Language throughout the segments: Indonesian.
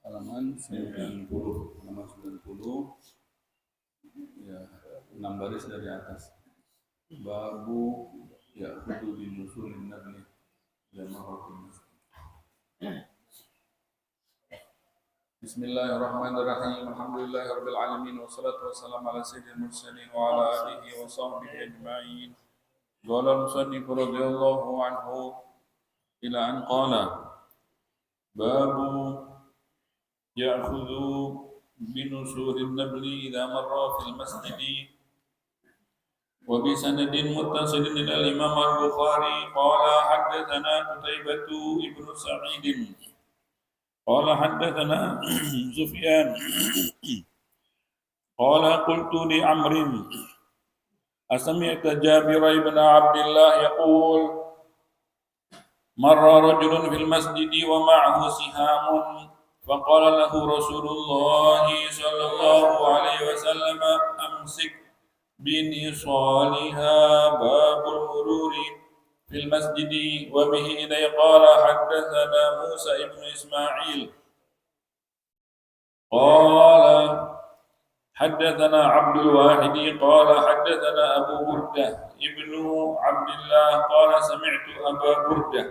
Halaman 90, ya, 6 baris dari atas. Babu ya'khudhu bi nusulin nabli jama'atin. Bismillahirrahmanirrahim. Alhamdulillahirabbil alamin wassalatu wassalamu ala sayyidil mursalin wa ala alihi wa sahbihi ajma'in. Qala al-musannif radhiyallahu anhu ila an qala babu ya'khudhu bi nusulin nabli idza marra fil masjid. وبسند متصل إلى الإمام البخاري قال حدثنا قتيبة بن سعيد قال حدثنا سفيان قال قلت لعمرو أسمعت جابر بن عبد الله يقول مر رجل في المسجد ومعه سهام فقال له رسول الله صلى الله عليه وسلم أمسك بنصالها باب المرور في المسجد. وبه إليه قال حدثنا موسى بن إسماعيل قال حدثنا عبد الواحد قال حدثنا أبو بردة ابن عبد الله قال سمعت أبا بردة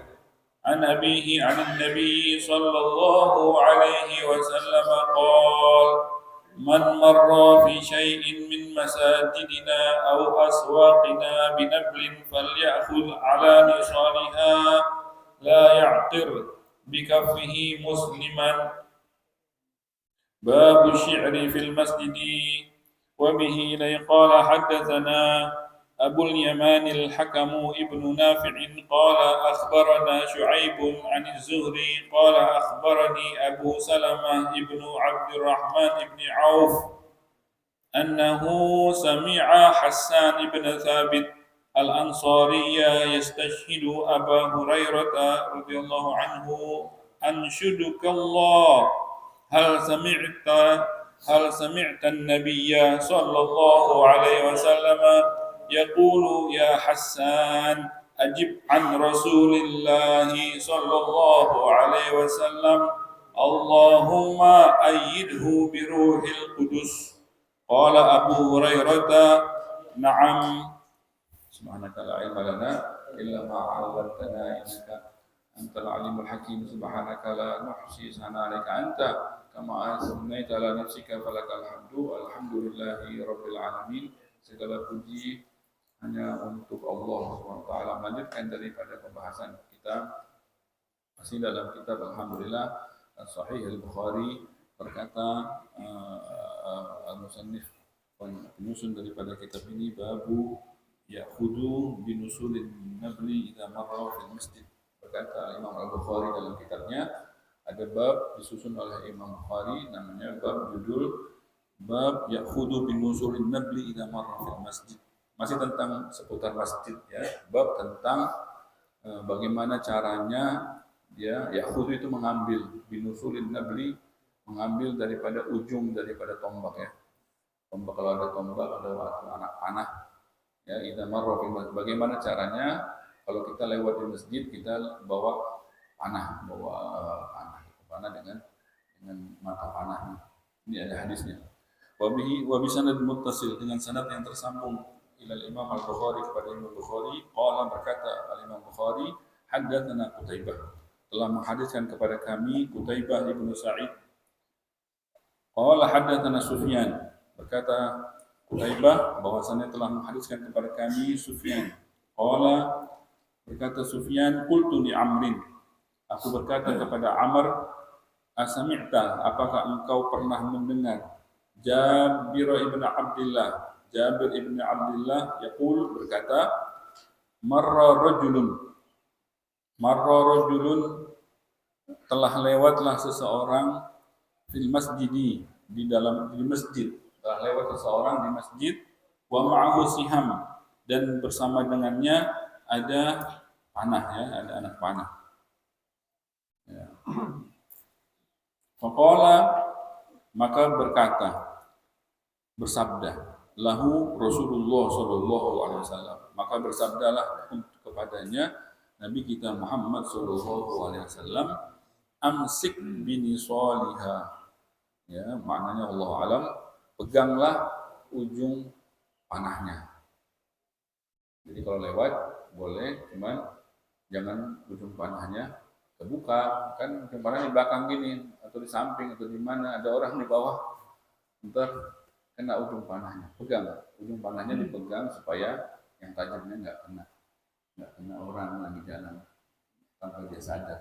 عن أبيه عن النبي صلى الله عليه وسلم قال من مر في شيء من مساجدنا أو أسواقنا بنبل فليأخذ على نصالها لا يعقر بكفه مسلما. باب الشعر في المسجد. وبه إليه قال حدثنا أبو اليمان الحكم ابن نافع قال أخبرنا شعيب عن الزهري قال أخبرني أبو سلمة ابن عبد الرحمن بن عوف أنه سمع حسان بن ثابت الأنصاري يستشهد أبا هريرة رضي الله عنه أنشدك الله هل سمعت النبي صلى الله عليه وسلم يقول يا حسان أجب عن رسول الله صلى الله عليه وسلم اللهم أيده بروح القدس. قال أبو هريرة نعم. سبحانك لا علم لنا إلا ما علمتنا إنك أنت العليم الحكيم. سبحانك لا نحصي ثناء عليك أنت كما أثنيت على نفسك فلك الحمد. Alhamdulillahi rabbil alamin. Segala puji hanya untuk Allah SWT. Melanjutkan daripada pembahasan kita masih dalam kitab Alhamdulillah Sahih Al-Bukhari. Berkata al-musannif penyusun daripada kitab ini, babu ya'khudhu binusulin nabli idza marra fil masjid. Berkata Imam Al-Bukhari dalam kitabnya, ada bab disusun oleh Imam Bukhari namanya bab judul bab ya'khudhu bin nusulin nabli idza marra fil masjid. Masih tentang seputar masjid ya. Bab tentang bagaimana caranya ya ya'khudhu itu mengambil bin nusulin nabli, mengambil daripada ujung daripada tombak ya. Tombak, kalau ada tombak ada anak panah ya, idza marra fil masjid. Bagaimana caranya kalau kita lewat di masjid kita bawa panah dengan mata panahnya. Ini ada hadisnya. Wa bi sanad muttasil, dengan sanad yang tersambung ila Imam Al-Bukhari, kepada Imam Bukhari. Qala, berkata Al-Imam Bukhari, haddatsana Qutaibah, telah menghadiskan kepada kami Qutaibah ibnu Sa'id. Qala haddatsana Sufyan, berkata Qutaibah bahwasanya telah menghadiskan kepada kami Sufyan. Qala, berkata Sufyan, qultu li Amrin, aku berkata kepada Amr, asami'ta, apakah engkau pernah mendengar Jabir ibn Abdullah yaqul, berkata, marra rajulun, telah lewatlah seseorang fil masjidi, di masjid, telah lewat seseorang di masjid, wa ma'ahu siham, dan bersama dengannya ada panah ya, ada anak panah. Ya. Faqala, maka bersabda lahu Rasulullah sallallahu alaihi wasallam, maka bersabdalah kepadanya Nabi kita Muhammad sallallahu alaihi wasallam, amsik bini shaliha, ya maknanya Allah alam, peganglah ujung panahnya. Jadi kalau lewat boleh, cuman jangan ujung panahnya terbuka, kan ujung panahnya di belakang gini atau di samping atau di mana, ada orang di bawah, ntar kena ujung panahnya. Pegang, ujung panahnya dipegang supaya yang tajamnya nggak kena orang lagi jalan tanpa dia sadar.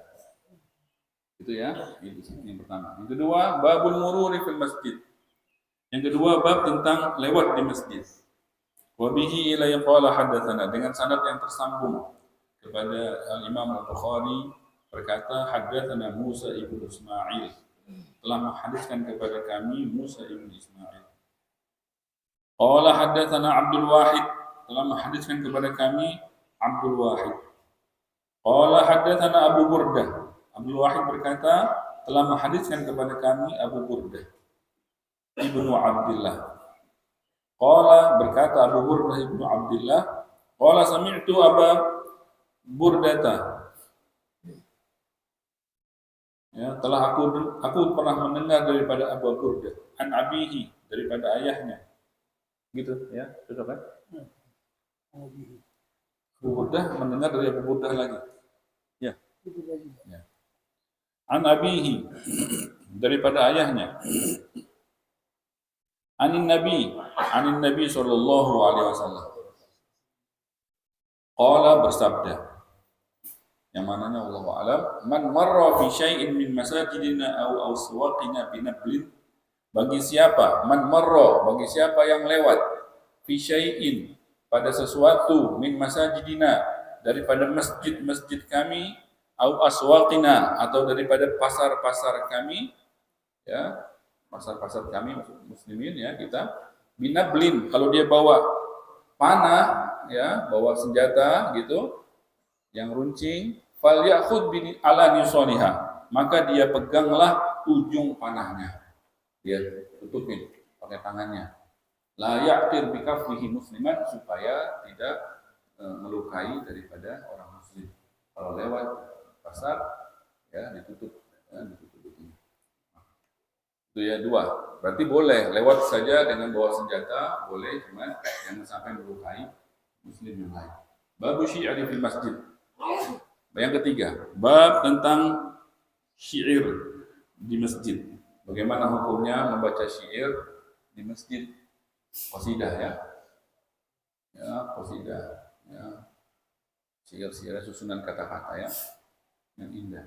Itu ya, itu yang pertama. Yang kedua, babul mururi fil masjid. Yang kedua, bab tentang lewat di masjid. Wa bihi ila qala hadatsana, dengan sanad yang tersambung kepada Al-Imam Al-Bukhari, berkata hadatsana Musa ibn Ismail, telah menghadiskan kepada kami Musa ibn Ismail. Qala hadatsana Abdul Wahid, telah menghadiskan kepada kami Abdul Wahid. Qala hadatsana Abu Burdah, Abdul Wahid berkata telah menghadiskan kepada kami Abu Burdah ibnu Abdullah. Qala, berkata Abu Burdah ibnu Abdullah, qala sami'tu Aba Burdata, ya telah aku pernah mendengar daripada Abu Burdah, an abihi, daripada ayahnya, gitu ya, sudah kan? Abu Burdah mendengar dari Abu Burdah lagi, ya, an abihi, daripada ayahnya, anin Nabi sallallahu alaihi wasallam. Qala, bersabda, yang mananya Allahu a'lam, man marra fi syai'in min masajidina aw aswaqina binablin, bagi siapa yang lewat fi syai'in, pada sesuatu, min masajidina, daripada masjid kami, aw aswaqina, atau daripada pasar-pasar kami, ya pasar-pasar kami muslimin ya kita, binablin, kalau dia bawa panah ya, bawa senjata gitu yang runcing, fal ya'khud bi ala nisaniha, maka dia peganglah ujung panahnya, dia tutupin pakai tangannya, la ya'tir bi kaffihi musliman, supaya tidak melukai daripada orang muslim. Kalau lewat pasar ya ditutup itu ya, dua. Berarti boleh lewat saja dengan bawa senjata, boleh, cuman jangan sampai melukai muslim yang lain. Bab syi'ri fil masjid. Yang ketiga, bab tentang syair di masjid. Bagaimana hukumnya membaca syair di masjid? Qasidah ya. Ya, qasidah ya. Syair-syair susunan kata-kata ya yang indah.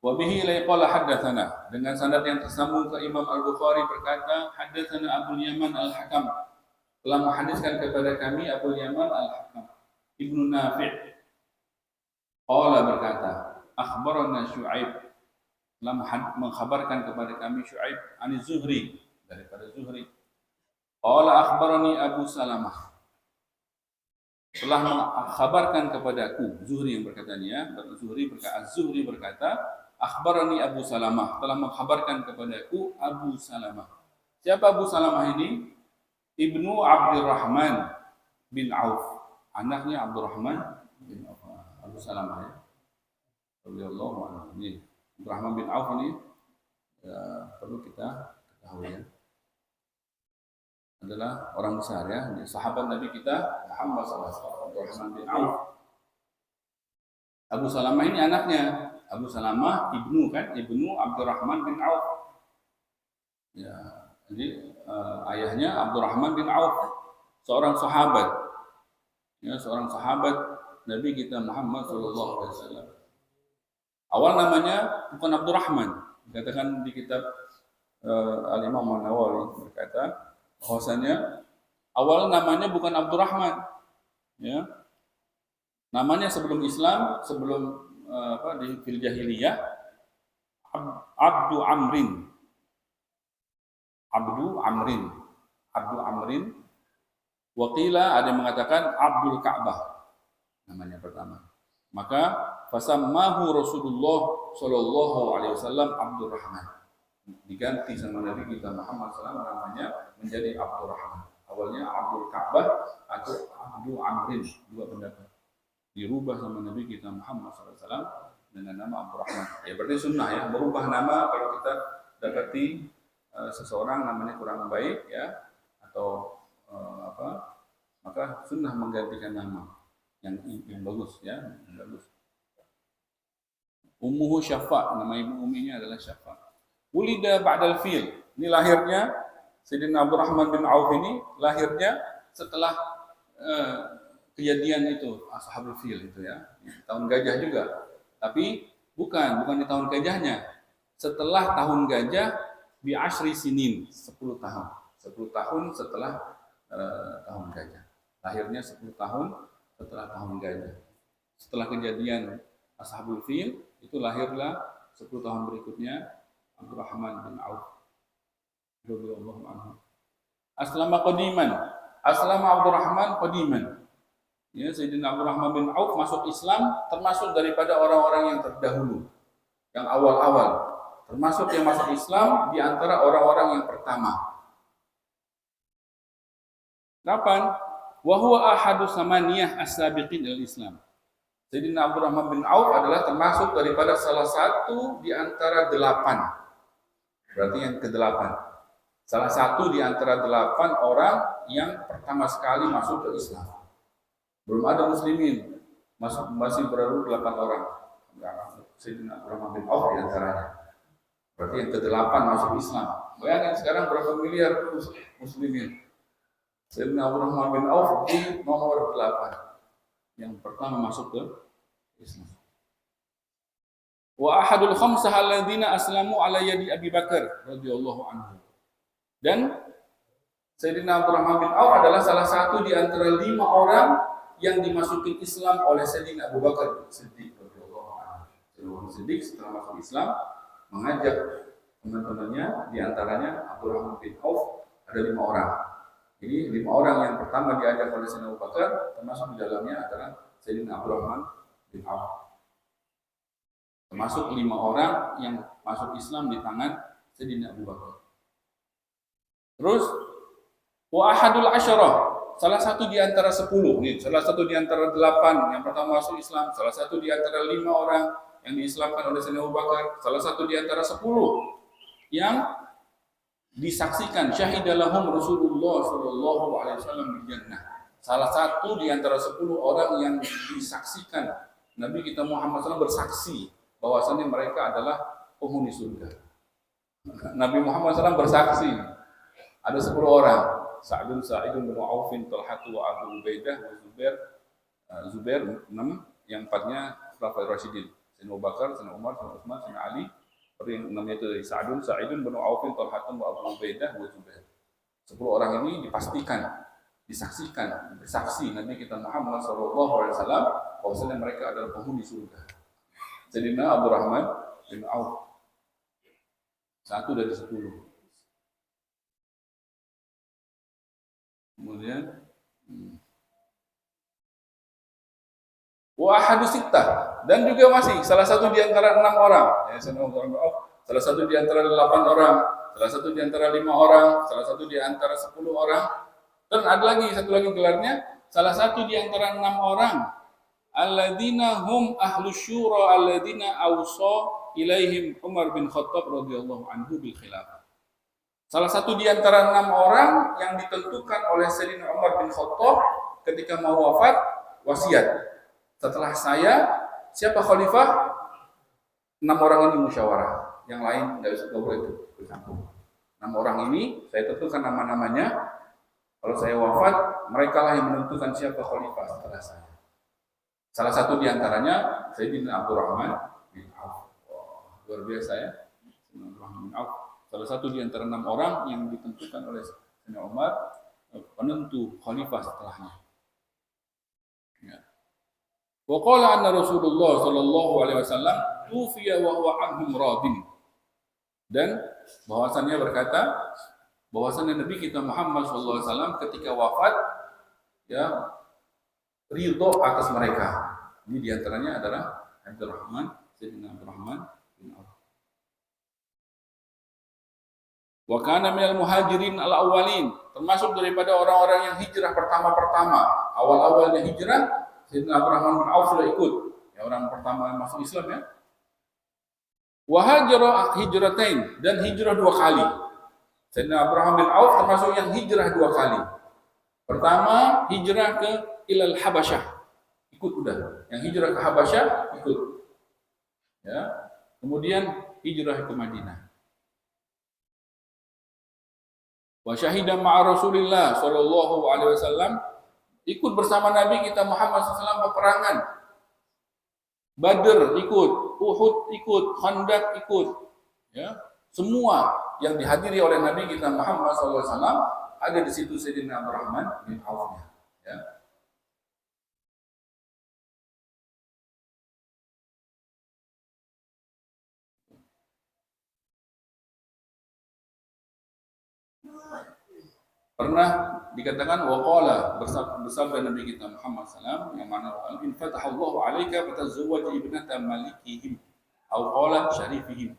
Wa bihi la qala hadatsana, dengan sanad yang tersambung ke Imam Al-Bukhari, berkata hadatsana Abu Yaman Al-Hakam, telah menghadiskan kepada kami Abu Yaman Al-Hakam Ibnu Nafi'. Qala, berkata akhbarana Syu'aib, telah mengkhabarkan kepada kami Syuaib ani Zuhri, daripada Zuhri. Qala akhbarani Abu Salamah, telah mengkhabarkan kepadaku. Zuhri yang berkata ini ya, Az-Zuhri berkata, akhbarani Abu Salamah, telah mengkhabarkan kepadaku Abu Salamah. Siapa Abu Salamah ini? Ibnu Abdurrahman bin Auf, anaknya Abdurrahman bin Auf. Abu Salamah ya, radhiyallahu anhu. Ini Abdurrahman bin Auf ini perlu kita ketahui ya, adalah orang besar ya, sahabat Nabi kita Muhammad SAW. Abdurrahman bin Auf. Abu Salamah ini anaknya. Abu Salamah ibnu Abdurrahman bin Auf. Ya, jadi ayahnya Abdurrahman bin Auf, seorang sahabat. Ya, seorang sahabat Nabi kita Muhammad SAW. Awal namanya bukan Abdurrahman. Dikatakan di kitab Al-Imam An-Nawawi berkata bahwasanya awal namanya bukan Abdurrahman, ya. Namanya sebelum Islam, sebelum di fil jahiliyah, Abdu Amrin. Wakila ada yang mengatakan Abdul Ka'bah, namanya pertama. Maka fasammahu Rasulullah sallallahu alaihi wasallam Abdurrahman. Diganti sama Nabi kita Muhammad SAW namanya menjadi Abdurrahman. Awalnya Abdul Ka'bah atau Abdu Amrin, dua pendapat. Dirubah sama Nabi kita Muhammad SAW dengan nama Abdurrahman. Ya berarti sunnah ya, berubah nama kalau kita dapati seseorang namanya kurang baik ya, atau maka sunnah menggantikan nama yang bagus ya, yang bagus. Ummuhu Syafa', nama ibu uminya adalah Syafa'. Ulida ba'dal fil. Ini lahirnya Sayyidina Abdurrahman bin Auf ini lahirnya setelah kejadian itu Ashabul Fil itu ya. Tahun gajah juga. Tapi bukan di tahun gajahnya. Setelah tahun gajah bi asyri sinin, 10 tahun. 10 tahun setelah tahun gajah. Lahirnya 10 tahun setelah tahun gajah. Setelah kejadian Ashabul Fil itu lahirlah 10 tahun berikutnya Abdurrahman bin Auf radhiyallahu anhu. Aslama Abdurrahman qadiman. Ya, Sayyidina Abdurrahman bin Auf masuk Islam termasuk daripada orang-orang yang terdahulu, yang awal-awal, termasuk yang masuk Islam di antara orang-orang yang pertama. Kapan? Wa huwa ahadu samaniyah as-sabiqin al-Islam. Sayyidina Abdurrahman bin Auf adalah termasuk daripada salah satu di antara 8. Berarti yang ke-8. Salah satu di antara 8 orang yang pertama sekali masuk ke Islam. Belum ada muslimin, masih baru 8 orang. Sayyidina Abdurrahman bin Auf di antaranya. Berarti yang ke-8 masuk Islam. Bayangkan sekarang berapa miliar muslimin. Sayyidina Abdurrahman bin Auf di nomor 8. Yang pertama masuk ke Islam. Wa ahadul khamsah alladzina aslamu ala yadi Abi Bakar radhiyallahu anhu. Dan Sayyidina Abdurrahman bin Auf adalah salah satu di antara 5 orang yang dimasukin Islam oleh Sayyidina Abu Bakar Siddiq radhiyallahu anhu. Sayyidina Siddiq setelah masuk Islam mengajak teman-temannya, di antaranya Abdurrahman bin Auf ada 5 orang. Jadi 5 orang yang pertama diajak oleh Sayyidina Abu Bakar, termasuk di dalamnya adalah Sayyidina Abdurrahman bin Auf. Termasuk 5 orang yang masuk Islam di tangan Sayyidina Abu Bakar. Terus wa ahadul asyarah, salah satu di antara 10, nih, salah satu di antara 8 yang pertama masuk Islam, salah satu di antara 5 orang yang diislamkan oleh Sayyidina Abu Bakar, salah satu di antara 10 yang disaksikan syahidalahum Rasulullah sallallahu alaihi wasallam bil jannah. Salah satu di antara 10 orang yang disaksikan Nabi kita Muhammad SAW bersaksi bahwasannya mereka adalah penghuni surga. Nabi Muhammad SAW bersaksi. Ada 10 orang. Sa'idun bin Aufin, Talhatu wa Abu Ubaidah wa Zubair 6, yang 4-nya Khulafaur Rasyidin. Sayyidina Abu Bakar, Sayyidina Umar, Sayyidina Utsman, Sayyidina Ali. Yang 6-nya itu dari Sa'idun bin Aufin, Talhatu wa Abu Ubaidah wa Zubair. 10 orang ini dipastikan, disaksikan, bersaksi Nabi kita Muhammad SAW bahwasanya mereka adalah penghuni surga. Sayyidina Abdurrahman bin Auf 1 dari 10. Kemudian wa ahadu sittah, dan juga masih salah satu di antara 6 orang, ya, salah satu di antara 8 orang, salah satu di antara 5 orang, salah satu di antara 10 orang, dan ada lagi satu lagi gelarnya, salah satu di antara 6 orang, alladzina hum ahlus syura alladzina awsa ilaihim Umar bin Khattab radhiyallahu anhu bil khilafah. Salah satu di antara 6 orang yang ditentukan oleh Sayyidina Umar bin Khattab ketika mau wafat, wasiat. Setelah saya, siapa khalifah? 6 orang ini musyawarah. Yang lain nggak boleh itu bercampur. 6 orang ini saya tentukan nama-namanya. Kalau saya wafat, mereka lah yang menentukan siapa khalifah setelah saya. Salah satu di antaranya Sayyidina Abdurrahman bin Auf. Luar biasa ya. Sayyidina Abdurrahman bin Auf. Salah satu di antara 6 orang yang ditentukan oleh Sayyidina Umar penentu khalifah setelahnya. Ya. Wa qala anna Rasulullah sallallahu alaihi wasallam tufiya wa huwa anhum radin. Dan bahwasannya berkata bahwasannya Nabi kita Muhammad sallallahu alaihi wasallam ketika wafat ya ridho atas mereka. Ini di antaranya adalah Abdurrahman, Sayyidina Abdurrahman bin Auf. Wa kana minal muhajirin al-awwalin, termasuk daripada orang-orang yang hijrah pertama-pertama. Awal-awalnya hijrah, Sayyidina Abdurrahman bin Auf sudah ikut. Ya, orang pertama yang masuk Islam ya. Wa hajara hijratain, dan hijrah 2 kali. Sayyidina Abdurrahman bin Auf termasuk yang hijrah 2 kali. Pertama, hijrah ke ilal Habasyah. Ikut udah. Yang hijrah ke Habasyah ikut. Ya. Kemudian hijrah ke Madinah. Wa syahida ma'a Rasulillah sallallahu alaihi wasallam, ikut bersama Nabi kita Muhammad SAW peperangan. Badr ikut, Uhud ikut, Khandaq ikut. Ya, semua yang dihadiri oleh Nabi kita Muhammad SAW ada di situ Sayyidina Abdurrahman bin Auf. Ya. Pernah dikatakan waqala, bersabda Nabi kita Muhammad SAW yang mana in fatahallahu alaika fatazawwaj ibnata malikihim atau qala syarifihim.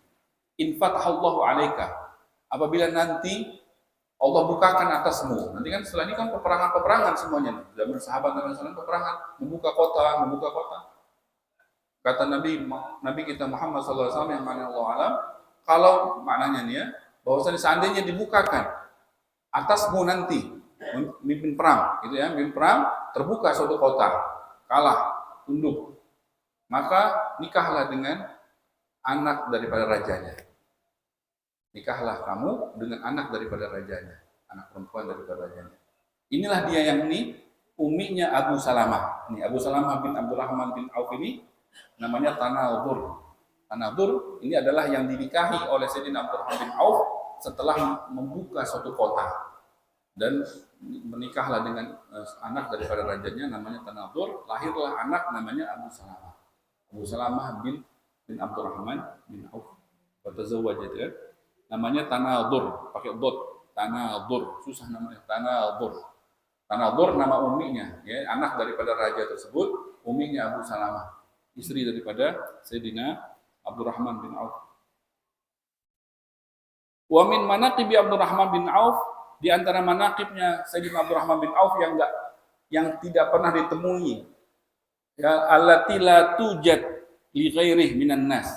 In fatahallahu alaika, apabila nanti Allah bukakan atasmu. Nanti kan setelah ini kan peperangan semuanya. Zaman sahabat Nabi SAW peperangan, membuka kota. Kata Nabi kita Muhammad SAW yang mana Allah alam, kalau maknanya nih ya, bahwasanya seandainya dibukakan atasmu nanti memimpin perang, gitu ya, memimpin perang, terbuka suatu kota, kalah, tunduk, maka nikahlah dengan anak daripada rajanya. Nikahlah kamu dengan anak daripada rajanya, anak perempuan daripada rajanya. Inilah dia yang ini uminya Abu Salamah. Ini Abu Salamah bin Abdurrahman bin Auf ini namanya Tanadhur. Tanadhur ini adalah yang dinikahi oleh Sayyidina Abdurrahman bin Auf setelah membuka suatu kota, dan menikahlah dengan anak daripada rajanya namanya Tanadhur, lahirlah anak namanya Abu Salamah. Abu Salamah bin Abdurrahman bin Auf. Watazawwaj ya. Namanya Tanadhur, pakai dot. Tanadhur, susah namanya Tanadhur. Tanadhur nama uminya, ya, anak daripada raja tersebut, uminya Abu Salamah, istri daripada Sayyidina Abdurrahman bin Auf. Wa min manaqibi Abdurrahman bin Auf, di antara manaqibnya Sayyidina Abdurrahman bin Auf yang tidak pernah ditemui, ya, allati la tujad li ghairihi minan nas.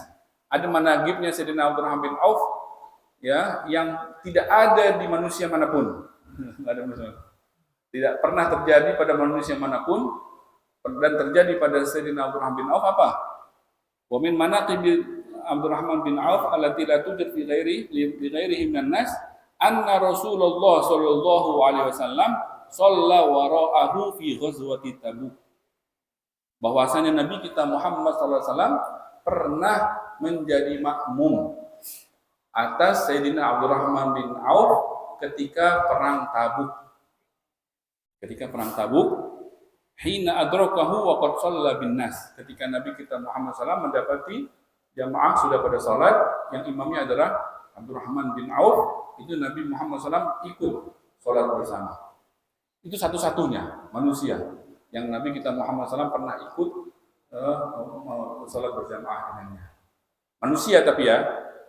Ada manaqibnya Sayyidina Abdurrahman bin Auf ya yang tidak ada di manusia manapun. Tidak pernah terjadi pada manusia manapun, dan terjadi pada Sayyidina Abdurrahman bin Auf apa? Wa min manaqibi Abdurrahman bin Auf allati la tujad fi ghairihi minan nas anna Rasulullah sallallahu alaihi wasallam shalla wara'ahu fi ghazwati Tabuk. Bahwasanya Nabi kita Muhammad sallallahu alaihi wasallam pernah menjadi makmum atas Sayyidina Abdurrahman bin Auf ketika perang Tabuk. Ketika perang Tabuk, hina adrakahu wa qad shalla bin nas. Ketika Nabi kita Muhammad sallallahu alaihi wasallam mendapati jamaah sudah pada salat, yang imamnya adalah Abdurrahman bin Auf, itu Nabi Muhammad SAW ikut sholat bersama. Itu satu-satunya manusia yang Nabi kita Muhammad SAW pernah ikut sholat berjamaah dengannya. Manusia tapi ya,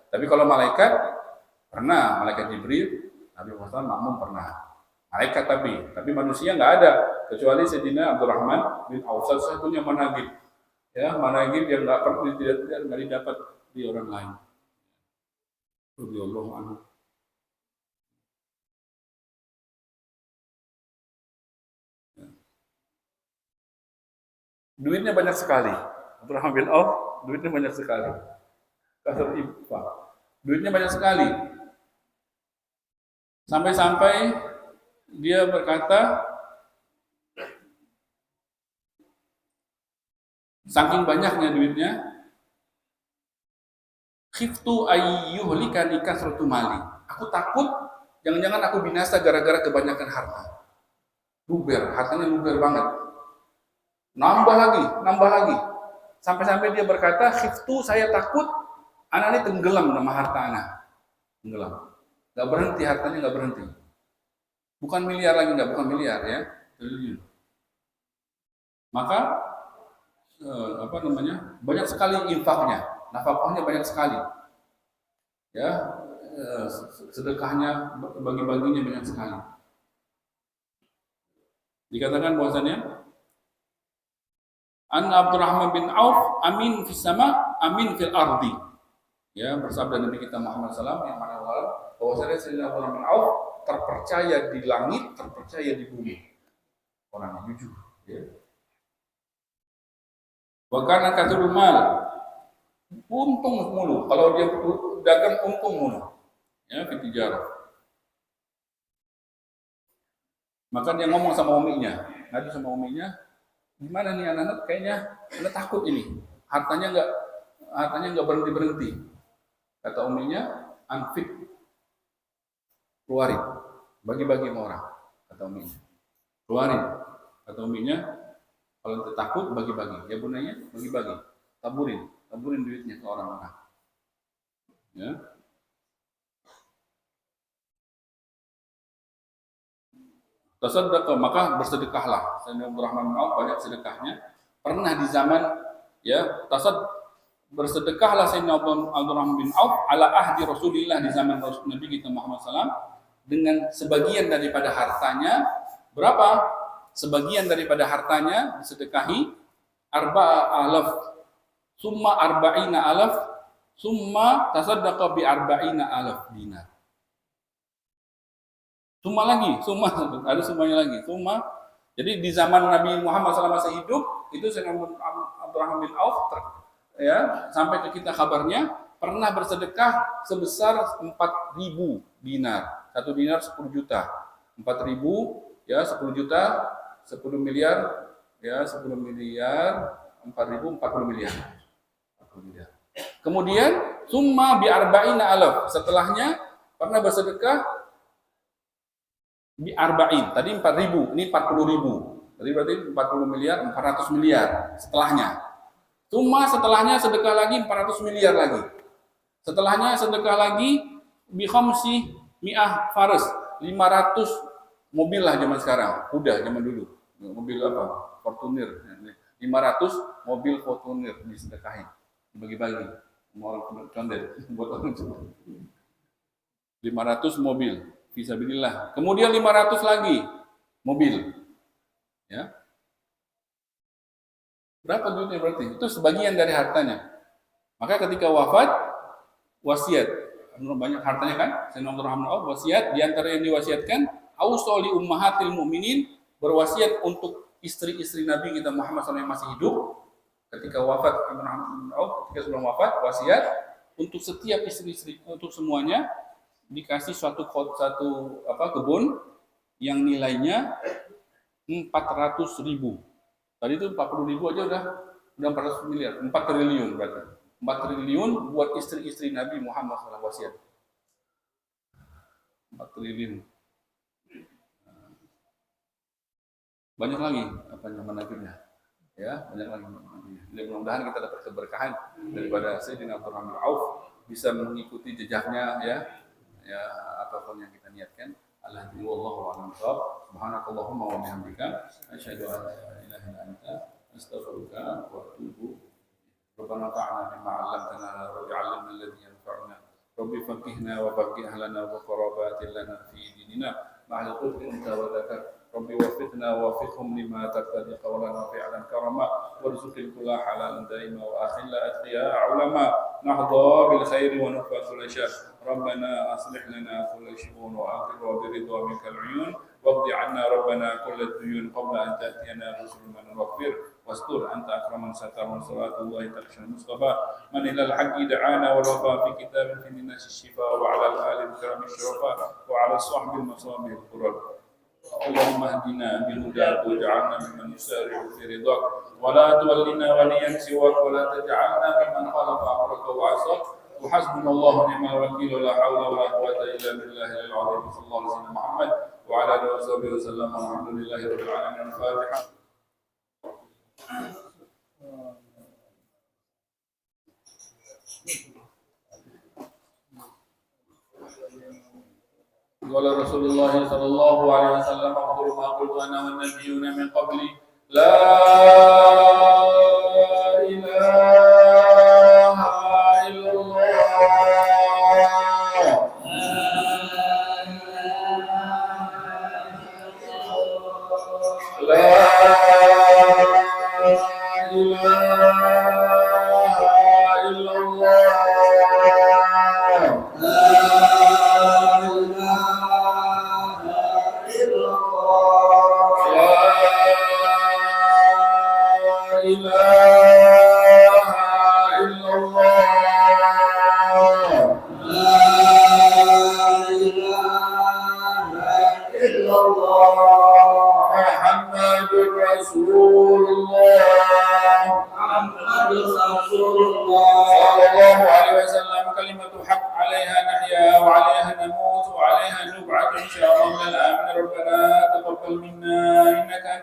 tapi kalau malaikat pernah, malaikat Jibril, Nabi Muhammad SAW makmum pernah. Malaikat tapi manusia nggak ada kecuali Sayyidina Abdurrahman bin Auf, satu-satunya managib, ya managib yang nggak pernah tidak didapat di orang lain. Radhiyallahu anhu. Duitnya banyak sekali. Abdurrahman bin Auf, duitnya banyak sekali. Kasar infak. Duitnya banyak sekali. Sampai-sampai dia berkata, saking banyaknya duitnya, khiftu ayyuhlikani kasratu mali. Aku takut jangan-jangan aku binasa gara-gara kebanyakan harta. Luber, hartanya luber banget. Nambah lagi. Sampai-sampai dia berkata, khiftu, saya takut anak ini tenggelam sama harta anak. Tenggelam. Gak berhenti, hartanya gak berhenti. Bukan miliar lagi, bukan miliar ya. Triliun. Maka banyak sekali infaknya, nafkahnya banyak sekali. Ya, sedekahnya, bagi-baginya banyak sekali. Dikatakan bahwasannya An Abdurrahman bin Auf amin fis sama amin fil ardi. Ya, bersabda Nabi kita Muhammad SAW yang mana bahwasanya Sayyidina Abdurrahman bin Auf terpercaya di langit, terpercaya di bumi. Orang yang jujur, ya. Wa kana katsirul mal. Untung mulu. Kalau dia dagang untung mulu. Ya, fitijarah. Maka dia ngomong sama uminya, ngadu sama uminya, gimana nih anak-anak, kayaknya anak takut ini, hartanya nggak berhenti. Kata uminya, anfik, keluarin, bagi-bagi sama orang. Kata uminya, keluarin. Kata uminya, kalau ente takut bagi-bagi, ya bundanya bagi-bagi, taburin duitnya ke orang-orang. Ya. Tasaddaqa, maka bersedekahlah. Sayyidina Abdurrahman bin Auf banyak sedekahnya. Pernah di zaman bersedekahlah Sayyidina Abdurrahman bin Auf ala ahdi Rasulillah, di zaman Nabi kita Muhammad SAW, dengan sebagian daripada hartanya. Berapa? Sebagian daripada hartanya disedekahi 4,000, summa 40,000, summa tasaddaqa bi 40,000 dinar. Summa lagi, ada semuanya lagi. Jadi di zaman Nabi Muhammad SAW masih hidup, itu Sayyidina Abdurrahman bin Auf sampai ke kita kabarnya pernah bersedekah sebesar 4.000 dinar. 1 dinar 10 juta. 4.000 ya 10 juta, 10 miliar ya 10 miliar, 4.000 40 miliar. 40 miliar. Kemudian summa bi 40,000, setelahnya pernah bersedekah bi arba'in, tadi 4.000, ini 40.000. Jadi berarti 40 miliar, 400 miliar setelahnya. Setelahnya sedekah lagi 400 miliar lagi. Setelahnya sedekah lagi bi khamsi mi'ah faras, 500 mobil lah zaman sekarang, kuda zaman dulu. Mobil apa? Fortuner. 500 mobil Fortuner disedekahin, dibagi-bagi. Orang condet buat orang condet. 500 mobil fisabilillah. Kemudian 500 lagi mobil. Ya. Berapa duitnya berarti? Itu sebagian dari hartanya. Maka ketika wafat, wasiat. Banyak hartanya kan? Sayyidina Abdurrahman bin Auf wasiat, di antara yang diwasiatkan, ausoli ummahatil mu'minin, berwasiat untuk istri-istri Nabi kita Muhammad SAW yang masih hidup. Ketika wafat Abdurrahman bin Auf, ketika sebelum wafat, wasiat untuk setiap istri-istri, untuk semuanya dikasih suatu kebun yang nilainya 400.000. Tadi itu 40.000 aja udah 400 miliar, 4 triliun berarti. 4 triliun buat istri-istri Nabi Muhammad SAW wasiat. 4 triliun. Banyak lagi manakibnya. Ya, banyak lagi. Mudah-mudahan kita dapat keberkahan daripada Sayyidina Abdurrahman bin Auf bisa mengikuti jejaknya ya apapun yang kita niatkan. Alhamdulillah wallahu a'lam bishawab. Subhanakallahumma wa bihamdika asyhadu an la ilaha illa anta astaghfiruka wa atubu ilaik. ربنا انفعنا بما علمتنا رب علمنا الذي ينفعنا رب فقهنا وفقه اهلنا وقرابات لنا في ديننا مع القدر انت وذكر رب وفقنا ووفقهم لما ترتضي قولا وفعلا كرما وارزق الكل حلالا دائما واخل اتقياء علماء نحظى بالخير ونكفى كل شر ربنا اصلح لنا كل شؤون واخر برضا منك العيون واقض عنا ربنا كل الديون قبل ان تاتينا رسلنا واغفر واستر انت اكرم من ستر وصلاه الله تخشى المصطفى من الى الحق دعانا والوفاء في كتاب في الناس الشفاء وعلى الال الكرام الشرفاء وعلى الصحب المصابيح القرب. اللهم اهدنا بهداك واجعلنا ممن يسارع في رضاك ولا تولنا وليا سواك ولا تجعلنا ممن خالف امرك وعصاك وحسبنا الله ونعم الوكيل ولا حول ولا قوه الا بالله العظيم صلى الله عليه وسلم محمد وعلى اله وصحبه وسلم والحمد لله رب العالمين. الفاتحه. قال رسول الله صلى الله عليه وسلم أقول ما قلت أنا والنبيون من قبلي لا إله إلا الله لا إله إلا الله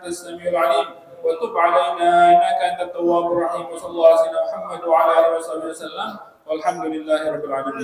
السميع العليم وتب علينا انك انت التواب الرحيم وصلى الله على سيدنا محمد وعلى اله وصحبه وسلم والحمد لله رب العالمين.